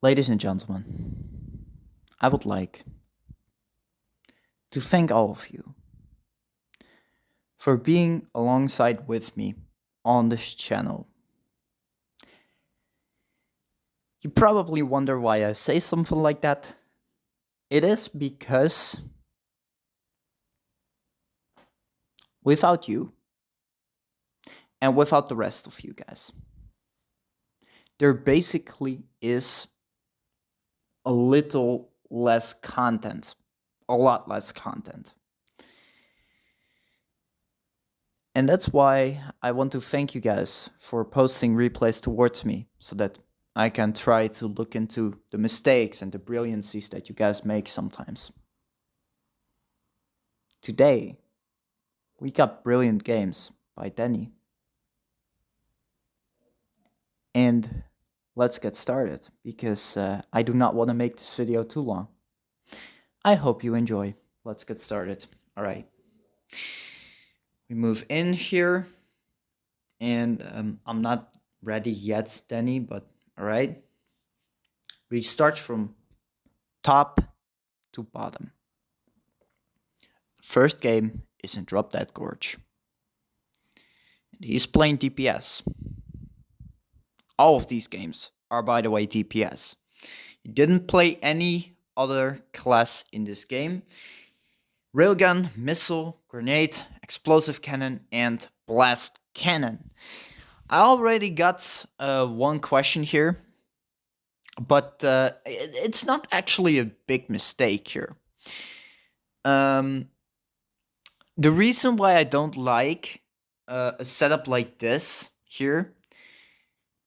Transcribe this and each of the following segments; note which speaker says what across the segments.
Speaker 1: Ladies and gentlemen, I would like to thank all of you for being alongside with me on this channel. You probably wonder why I say something like that. It is because without you and without the rest of you guys, there basically is a little less content, a lot less content. And that's why I want to thank you guys for posting replays towards me so that I can try to look into the mistakes and the brilliancies that you guys make sometimes. Today, we got brilliant games by Danny. And let's get started, because I do not want to make this video too long. I hope you enjoy. Let's get started. All right. We move in here, and I'm not ready yet, Danny, but all right. We start from top to bottom. First game is in Drop Dead Gorge. And he's playing DPS. All of these games are, by the way, DPS. He didn't play any other class in this game. Railgun, missile, grenade, explosive cannon, and blast cannon. I already got one question here, but it's not actually a big mistake here. The reason why I don't like a setup like this here,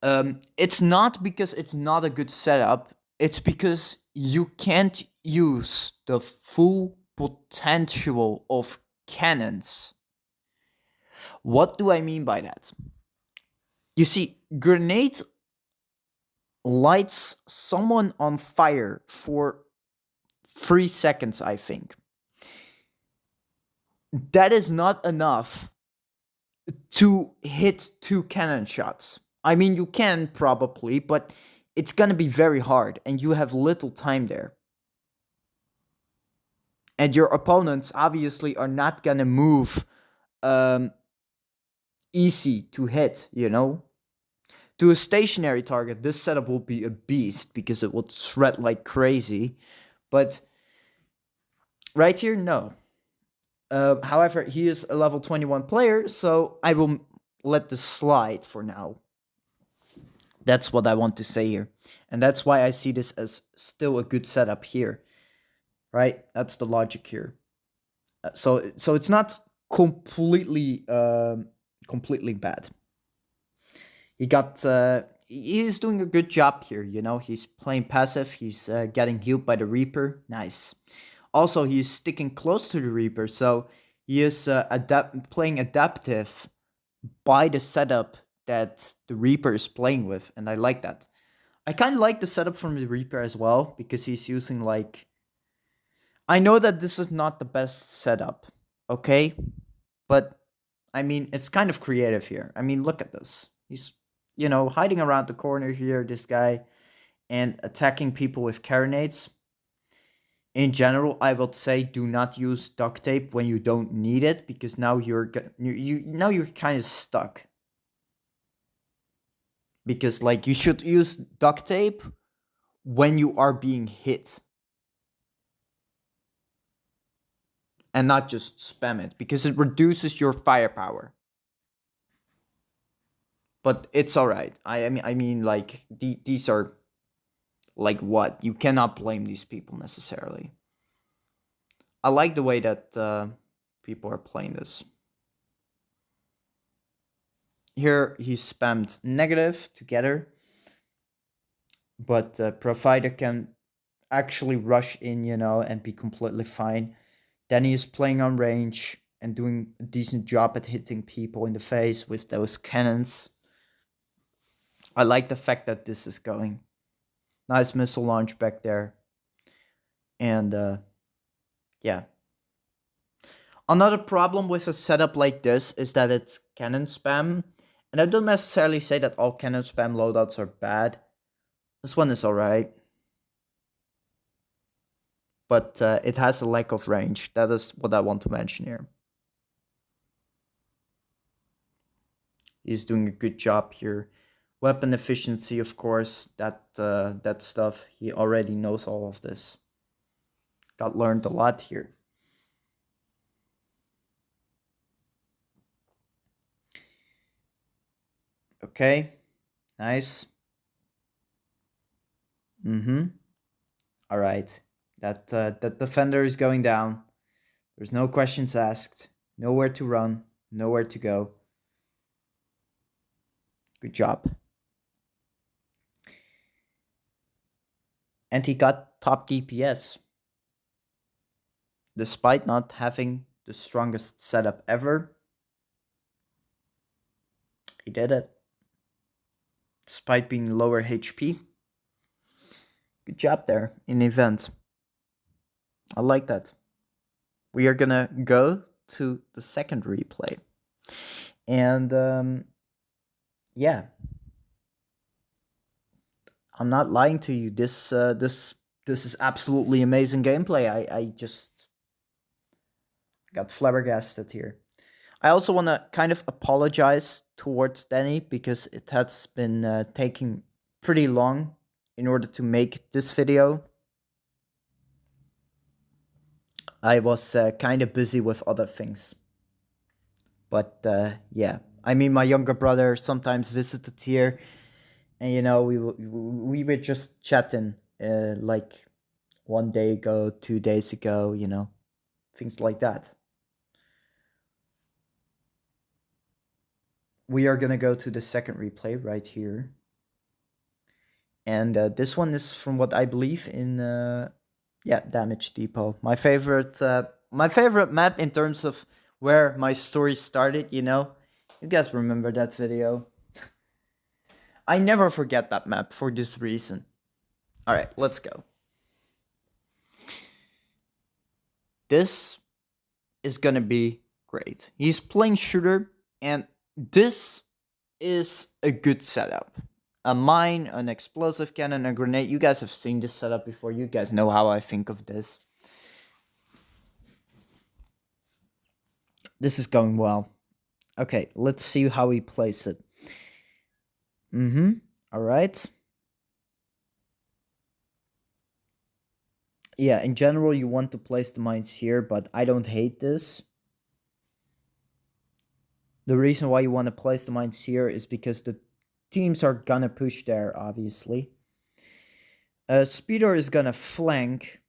Speaker 1: it's not because it's not a good setup, it's because you can't use the full potential of cannons. What do I mean by that? You see, grenade lights someone on fire for 3 seconds, I think. That is not enough to hit 2 cannon shots. I mean, you can probably, but it's gonna be very hard, and you have little time there. And your opponents obviously are not gonna move easy to hit, you know? To a stationary target, this setup will be a beast because it will shred like crazy. But right here, no. However, he is a level 21 player, so I will let this slide for now. That's what I want to say here. And that's why I see this as still a good setup here. Right? That's the logic here. So it's not completely completely bad. He is doing a good job here, you know. He's playing passive, he's getting healed by the Reaper. Nice. Also, he's sticking close to the Reaper, so he is playing adaptive by the setup that the Reaper is playing with, and I like that. I kind of like the setup from the Reaper as well, because he's using like... I know that this is not the best setup, okay? But, I mean, it's kind of creative here. I mean, look at this. He's, you know, hiding around the corner here, this guy, and attacking people with carronades. In general, I would say do not use duct tape when you don't need it, because now you're kind of stuck. Because like you should use duct tape when you are being hit, and not just spam it, because it reduces your firepower. But it's all right. I mean, like these are like what? You cannot blame these people necessarily. I like the way that people are playing this. Here he spammed negative together, but Provider can actually rush in, you know, and be completely fine. Then he is playing on range and doing a decent job at hitting people in the face with those cannons. I like the fact that this is going. Nice missile launch back there. And yeah. Another problem with a setup like this is that it's cannon spam. And I don't necessarily say that all cannon spam loadouts are bad. This one is alright. But it has a lack of range. That is what I want to mention here. He's doing a good job here. Weapon efficiency, of course, that stuff. He already knows all of this. Got learned a lot here. Okay, nice. All right, that defender is going down. There's no questions asked. Nowhere to run. Nowhere to go. Good job. And he got top DPS. Despite not having the strongest setup ever, he did it. Despite being lower HP. Good job there in the event. I like that. We are gonna go to the second replay. And yeah. I'm not lying to you. This is absolutely amazing gameplay. I just got flabbergasted here. I also want to kind of apologize towards Danny because it has been taking pretty long in order to make this video. I was kind of busy with other things. But yeah, I mean, my younger brother sometimes visited here, and you know, we were just chatting like 1 day ago, 2 days ago, you know, things like that. We are gonna go to the second replay right here. And this one is from what I believe in, yeah, Damage Depot. My favorite map in terms of where my story started, you know. You guys remember that video. I never forget that map for this reason. Alright, let's go. This is gonna be great. He's playing shooter, and this is a good setup. A mine, an explosive cannon, a grenade. You guys have seen this setup before. You guys know how I think of this. This is going well. Okay, let's see how he plays it. Alright. Yeah, in general, you want to place the mines here, but I don't hate this. The reason why you want to place the mines here is because the teams are gonna push there, obviously. Speeder is gonna flank.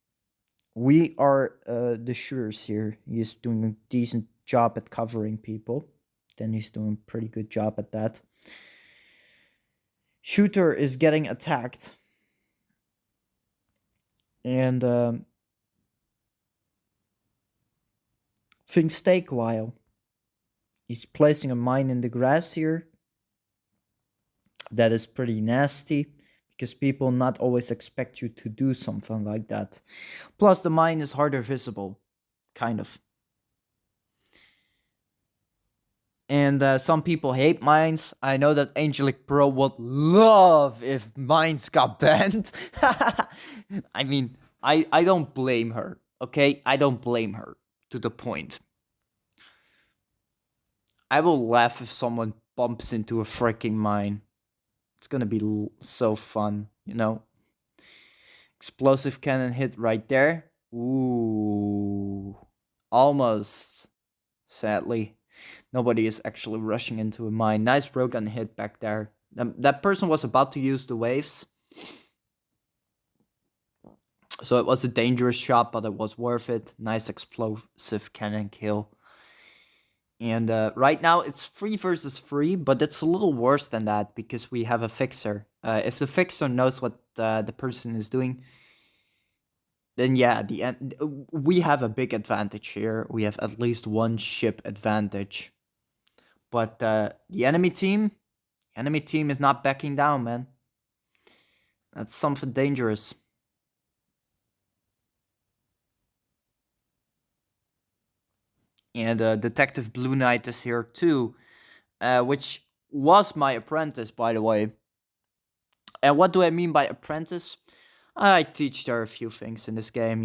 Speaker 1: We are the shooters here. He's doing a decent job at covering people. Then he's doing a pretty good job at that. Shooter is getting attacked. And things take a while. He's placing a mine in the grass here. That is pretty nasty, because people not always expect you to do something like that. Plus, the mine is harder visible, kind of. And some people hate mines. I know that Angelic Pro would love if mines got banned. I mean, I don't blame her, okay? I don't blame her to the point. I will laugh if someone bumps into a freaking mine. It's gonna be so fun, you know? Explosive cannon hit right there. Ooh. Almost. Sadly. Nobody is actually rushing into a mine. Nice broken hit back there. That person was about to use the waves. So it was a dangerous shot, but it was worth it. Nice explosive cannon kill. And right now it's 3 versus 3, but it's a little worse than that because we have a fixer. If the fixer knows what the person is doing, then yeah, we have a big advantage here. We have at least 1 ship advantage. But the enemy team is not backing down, man. That's something dangerous. And Detective Blue Knight is here too, which was my apprentice, by the way. And what do I mean by apprentice? I teached her a few things in this game,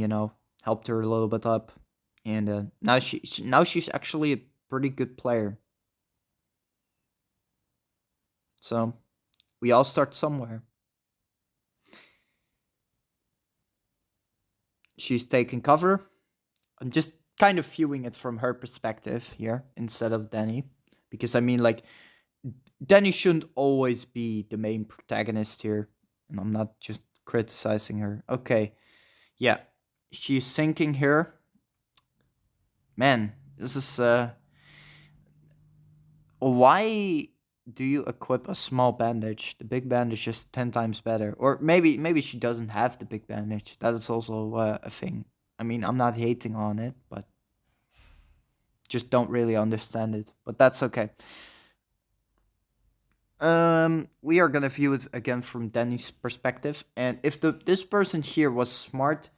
Speaker 1: helped her a little bit up, and now she's actually a pretty good player. So we all start somewhere. She's taking cover. I'm just kind of viewing it from her perspective here instead of Danny, because I mean, like, Danny shouldn't always be the main protagonist here, and I'm not just criticizing her. Okay, yeah, she's sinking here. Man, this is why do you equip a small bandage? The big bandage is 10 times better. Or maybe she doesn't have the big bandage. That is also a thing. I mean, I'm not hating on it, but just don't really understand it. But that's okay. We are gonna view it again from Danny's perspective, and if this person here was smart,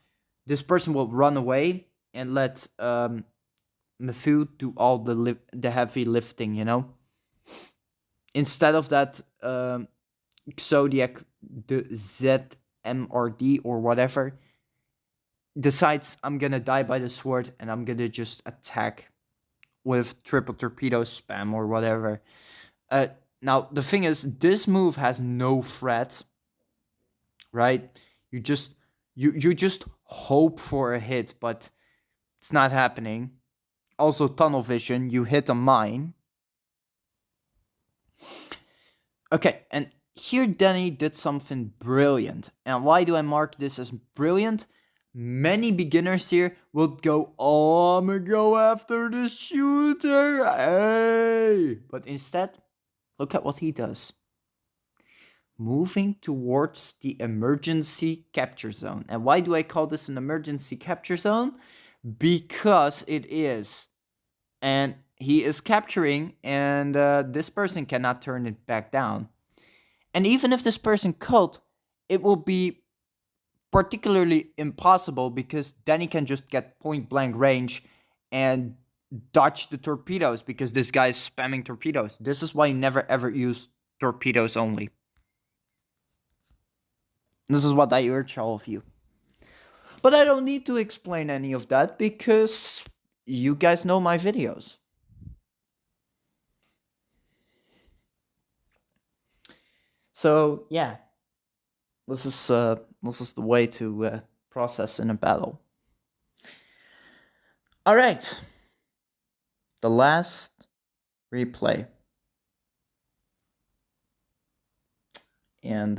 Speaker 1: this person will run away and let Mafu do all the heavy lifting, Instead of that, Zodiac, the ZMRD or whatever, decides I'm gonna die by the sword and I'm gonna just attack with triple torpedo spam or whatever. Now the thing is, this move has no threat, right? You just hope for a hit, but it's not happening. Also, tunnel vision, you hit a mine. Okay, and here Danny did something brilliant. And why do I mark this as brilliant? Many beginners here will go, oh, I'm gonna go after the shooter, hey! But instead, look at what he does. Moving towards the emergency capture zone. And why do I call this an emergency capture zone? Because it is. And he is capturing, and this person cannot turn it back down. And even if this person could, it will be particularly impossible because Danny can just get point blank range and dodge the torpedoes because this guy is spamming torpedoes. This is why you never ever use torpedoes only. This is what I urge all of you. But I don't need to explain any of that because you guys know my videos. So yeah, this is the way to process in a battle. All right, the last replay, and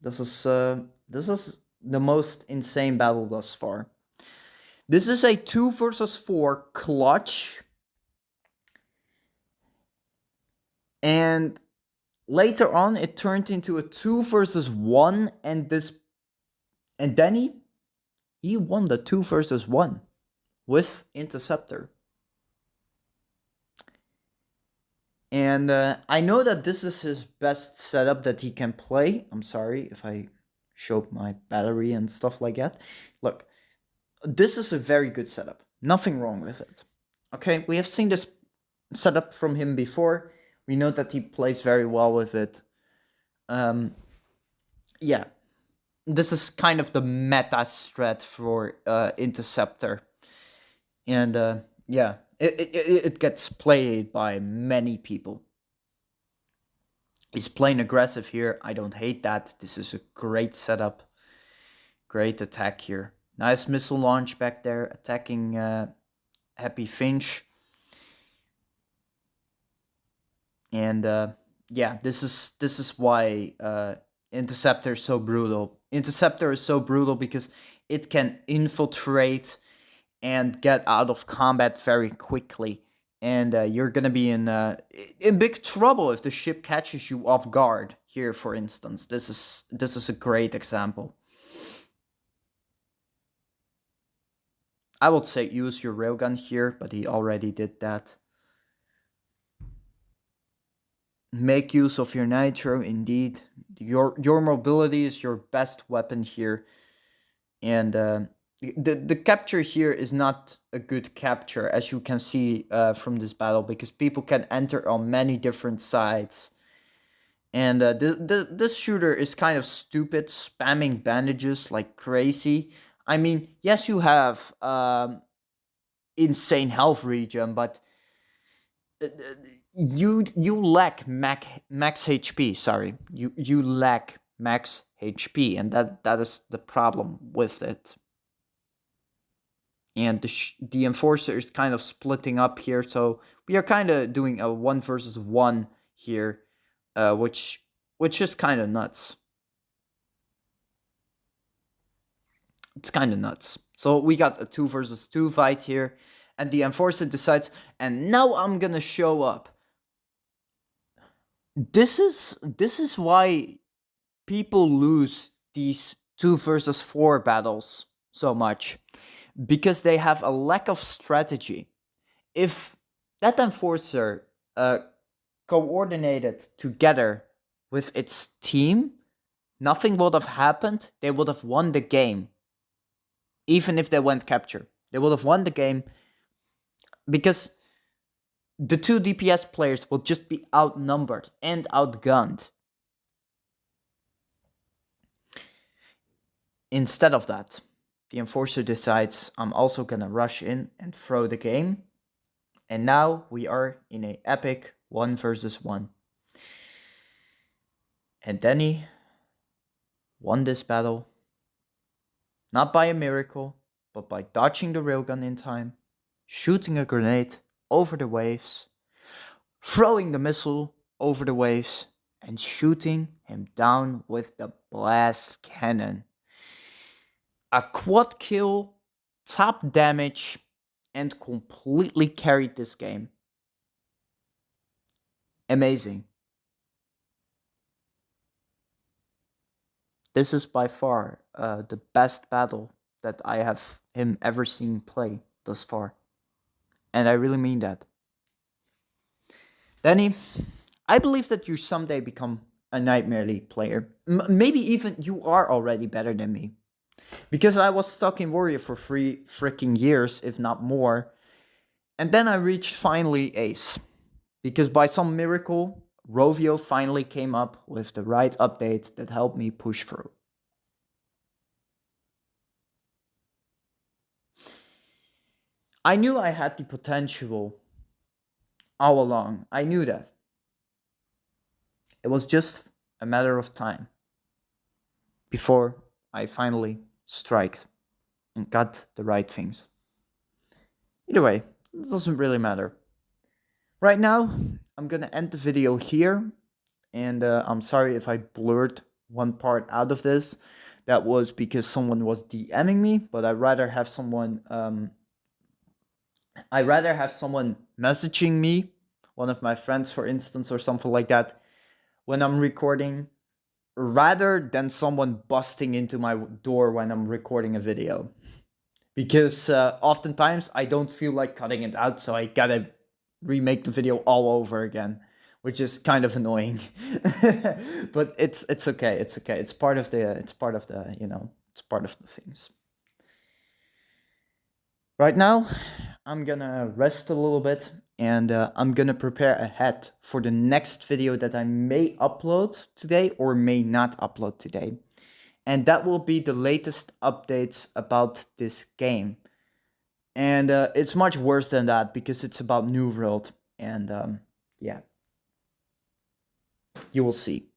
Speaker 1: this is the most insane battle thus far. This is a 2 versus 4 clutch, and later on it turned into a 2 versus 1, and Danny, he won the 2 versus 1 with Interceptor. And I know that this is his best setup that he can play. I'm sorry if I showed my battery and stuff like that. Look, this is a very good setup. Nothing wrong with it. Okay, we have seen this setup from him before. We know that he plays very well with it. Yeah, this is kind of the meta strat for Interceptor. And yeah, it gets played by many people. He's playing aggressive here. I don't hate that. This is a great setup. Great attack here. Nice missile launch back there, attacking Happy Finch. And yeah, this is why Interceptor is so brutal. Interceptor is so brutal because it can infiltrate and get out of combat very quickly. And you're gonna be in big trouble if the ship catches you off guard. Here, for instance, this is a great example. I would say use your railgun here, but he already did that. Make use of your nitro, indeed. Your mobility is your best weapon here, and the capture here is not a good capture, as you can see from this battle, because people can enter on many different sides. And this shooter is kind of stupid, spamming bandages like crazy. I mean, yes, you have insane health regen, but you lack max HP. Sorry, you lack max HP, and that is the problem with it. And the enforcer is kind of splitting up here, so we are kind of doing a 1 versus 1 here, which is kind of nuts. It's kind of nuts. So we got a 2 versus 2 fight here, and the enforcer decides, and now I'm gonna show up. This is why people lose these 2 versus 4 battles so much, because they have a lack of strategy. If that enforcer coordinated together with its team, nothing would have happened. They would have won the game. Even if they went capture, they would have won the game, because the 2 DPS players will just be outnumbered and outgunned. Instead of that, the enforcer decides, I'm also gonna rush in and throw the game. And now we are in an epic 1 versus 1. And Danny won this battle, not by a miracle, but by dodging the railgun in time, shooting a grenade over the waves, throwing the missile over the waves, and shooting him down with the blast cannon. A quad kill, top damage, and completely carried this game. Amazing. This is by far the best battle that I have him ever seen play thus far. And I really mean that. Danny, I believe that you someday become a Nightmare League player. Maybe even you are already better than me. Because I was stuck in Warrior for 3 freaking years, if not more. And then I reached finally Ace. Because by some miracle, Rovio finally came up with the right update that helped me push through. I knew I had the potential all along. I knew that. It was just a matter of time before I finally striked and got the right things. Either way, it doesn't really matter. Right now, I'm gonna end the video here, and I'm sorry if I blurred one part out of this. That was because someone was DMing me, but I'd rather have someone messaging me, one of my friends, for instance, or something like that, when I'm recording, rather than someone busting into my door when I'm recording a video. Because oftentimes I don't feel like cutting it out, so I gotta remake the video all over again, which is kind of annoying. But it's okay. It's okay. It's part of the it's part of the things. Right now, I'm gonna rest a little bit, and I'm gonna prepare ahead for the next video that I may upload today or may not upload today. And that will be the latest updates about this game. And it's much worse than that, because it's about New World. And yeah, you will see.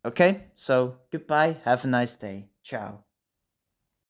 Speaker 1: Okay, so goodbye, have a nice day, ciao.